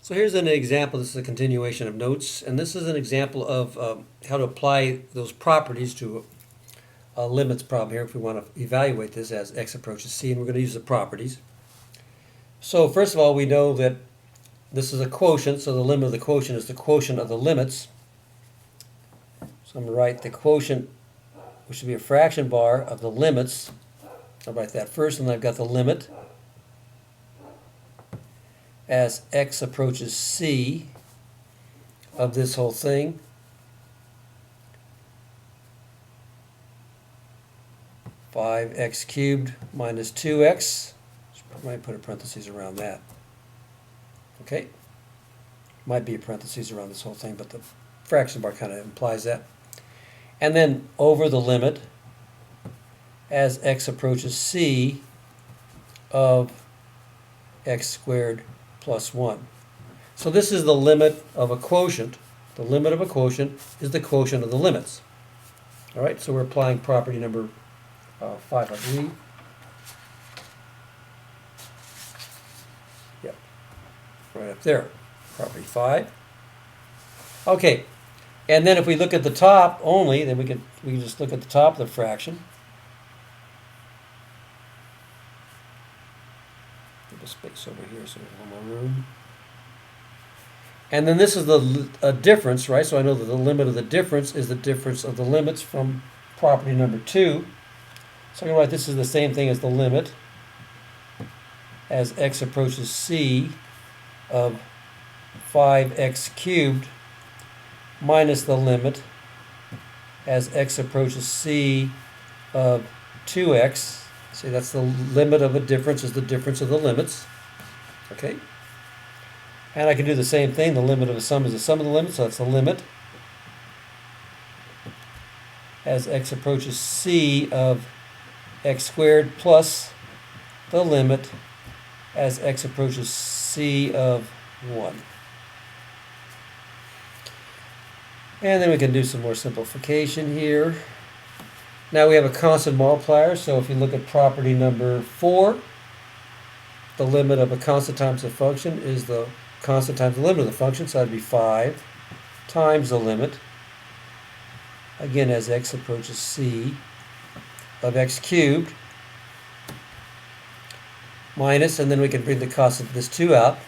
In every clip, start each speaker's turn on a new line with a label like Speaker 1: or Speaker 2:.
Speaker 1: So here's an example. This is a continuation of notes, and this is an example of how to apply those properties to a limits problem here if we want to evaluate this as x approaches c, and we're going to use the properties. So first of all, we know that this is a quotient, so the limit of the quotient is the quotient of the limits. So I'm going to write the quotient, which should be a fraction bar of the limits. I'll write that first, and then I've got the limit as x approaches c of this whole thing. Five x cubed minus 2x. Might put a parentheses around that. Okay? Might be a parentheses around this whole thing, but the fraction bar kind of implies that. And then over the limit as x approaches c of x squared plus 1. So this is the limit of a quotient. The limit of a quotient is the quotient of the limits. All right, so we're applying property number 5, I believe. Yep, right up there, property 5. Okay, and then if we look at the top only, then we can just look at the top of the fraction. Space over here so there's a little more room. And then this is the difference, right? So I know that the limit of the difference is the difference of the limits from property number 2. So I can write this is the same thing as the limit as x approaches c of 5x cubed minus the limit as x approaches c of 2x. See, that's the limit of a difference is the difference of the limits. Okay? And I can do the same thing. The limit of a sum is the sum of the limits, so that's the limit as x approaches c of x squared plus the limit as x approaches c of 1. And then we can do some more simplification here. Now we have a constant multiplier, so if you look at property number 4, the limit of a constant times a function is the constant times the limit of the function, so that'd be 5 times the limit, again as x approaches c of x cubed, minus, and then we can bring the constant of this 2 out,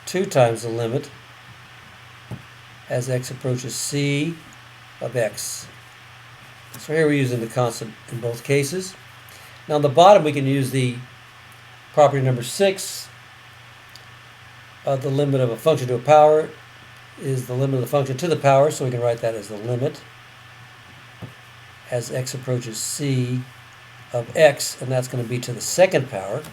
Speaker 1: 2 times the limit as x approaches c of x. So here we're using the constant in both cases. Now on the bottom we can use the property number 6. The limit of a function to a power is the limit of the function to the power, so we can write that as the limit as x approaches c of x, and that's going to be to the second power.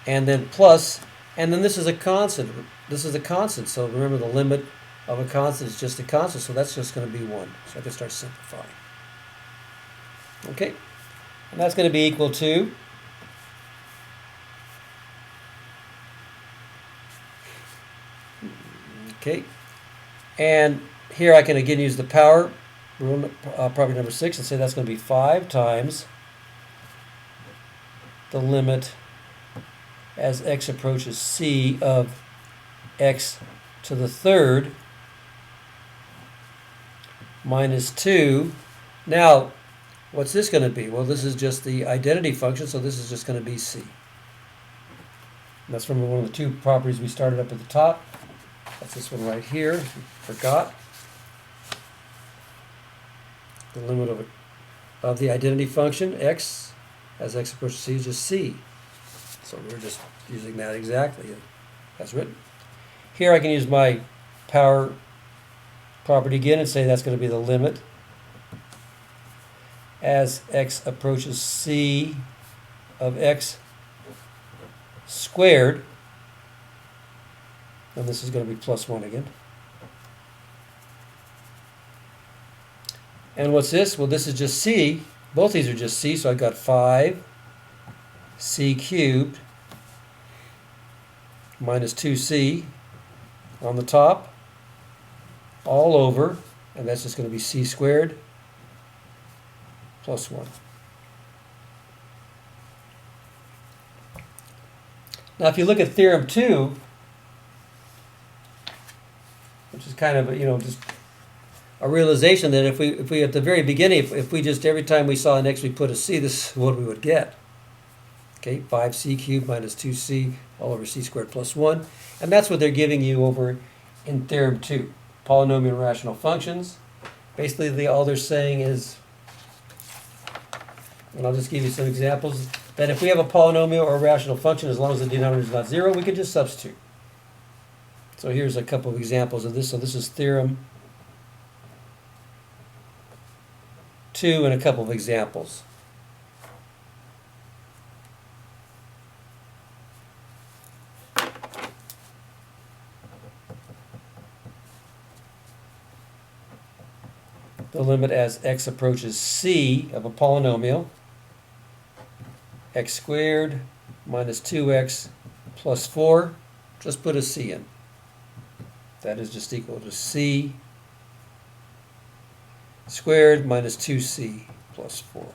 Speaker 1: And then plus, and then this is a constant. This is a constant, so remember the limit of a constant is just a constant, so that's just going to be 1. So I can start simplifying. Okay, and that's going to be equal to okay, and here I can again use the power rule, property number 6, and say that's going to be 5 times the limit as x approaches c of x to the third minus 2. Now, what's this going to be? Well, this is just the identity function, so this is just going to be c. And that's from one of the 2 properties we started up at the top. That's this one right here, if you forgot. The limit of the identity function, x, as x approaches c, is just c. So we're just using that exactly as written. Here I can use my power property again and say that's going to be the limit as x approaches c of x squared, and this is going to be plus 1 again. And what's this? Well, this is just c. Both these are just c, so I've got 5 c cubed minus 2c on the top, all over, and that's just going to be c squared plus 1. Now, if you look at Theorem 2, which is kind of, just a realization that if we at the very beginning, if we just, every time we saw an x, we put a c, this is what we would get. Okay, 5c cubed minus 2c all over c squared plus 1. And that's what they're giving you over in Theorem 2. Polynomial rational functions. Basically, all they're saying is, and I'll just give you some examples, that if we have a polynomial or a rational function, as long as the denominator is not 0, we can just substitute. So here's a couple of examples of this. So this is Theorem 2 and a couple of examples. The limit as x approaches c of a polynomial, x squared minus 2x plus 4, just put a c in. That is just equal to c squared minus 2c plus 4.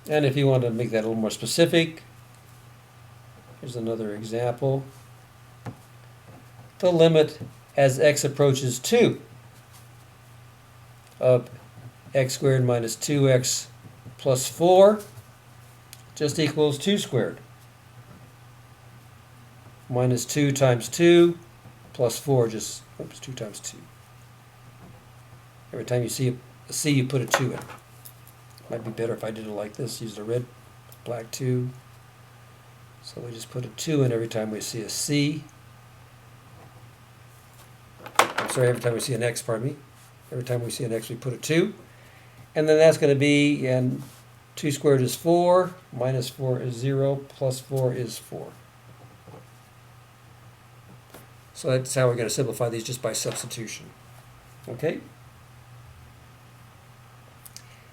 Speaker 1: And if you want to make that a little more specific, here's another example. The limit as x approaches 2 of x squared minus 2x plus 4 just equals 2 squared minus 2 times 2 plus 4, just 2 times 2. Every time you see a c, you put a 2 in. Might be better if I did it like this, use the red, black 2. So we just put a 2 in every time we see a c. Sorry, every time we see an x, pardon me. Every time we see an x, we put a 2. And then that's going to be, and 2 squared is 4, minus 4 is 0, plus 4 is 4. So that's how we're going to simplify these, just by substitution. Okay?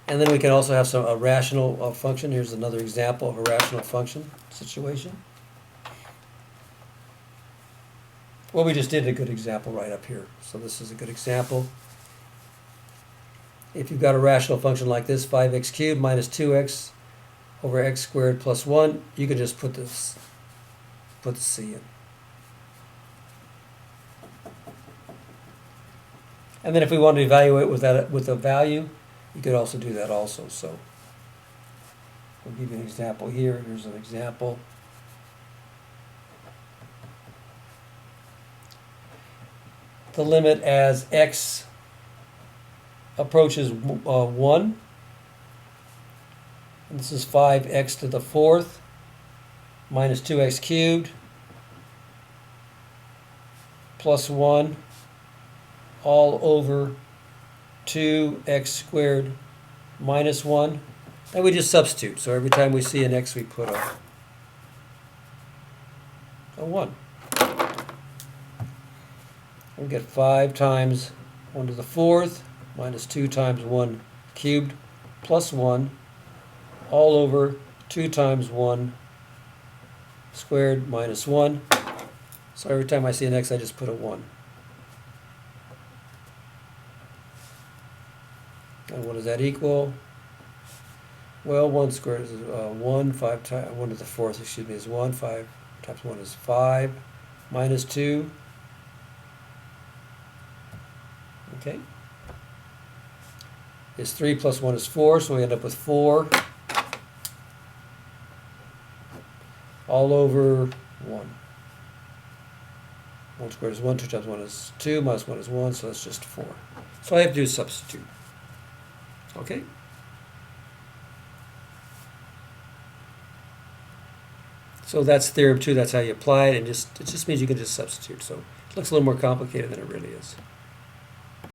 Speaker 1: And then we can also have a rational function. Here's another example of a rational function situation. Well, we just did a good example right up here. So this is a good example. If you've got a rational function like this, 5x cubed minus 2x over x squared plus 1, you can just put the c in. And then if we want to evaluate with a value, you could also do that also. So we'll give you an example here. Here's an example. The limit as x approaches 1, and this is 5x to the 4th minus 2x cubed plus 1 all over 2x squared minus 1. And we just substitute. So every time we see an x, we put a 1. We get 5 times 1 to the 4th minus 2 times 1 cubed plus 1 all over 2 times 1 squared minus 1. So every time I see an x, I just put a 1. And what does that equal? Well, 1 squared is 1, 5 times 1 to the 4th, excuse me, is 1. 5 times 1 is 5 minus 2. Okay, is 3 plus 1 is 4, so we end up with 4 all over 1. 1 squared is 1, 2 times 1 is 2, minus 1 is 1, so that's just 4. So I have to do substitute. Okay? So that's Theorem 2, that's how you apply it, and it just means you can just substitute. So it looks a little more complicated than it really is.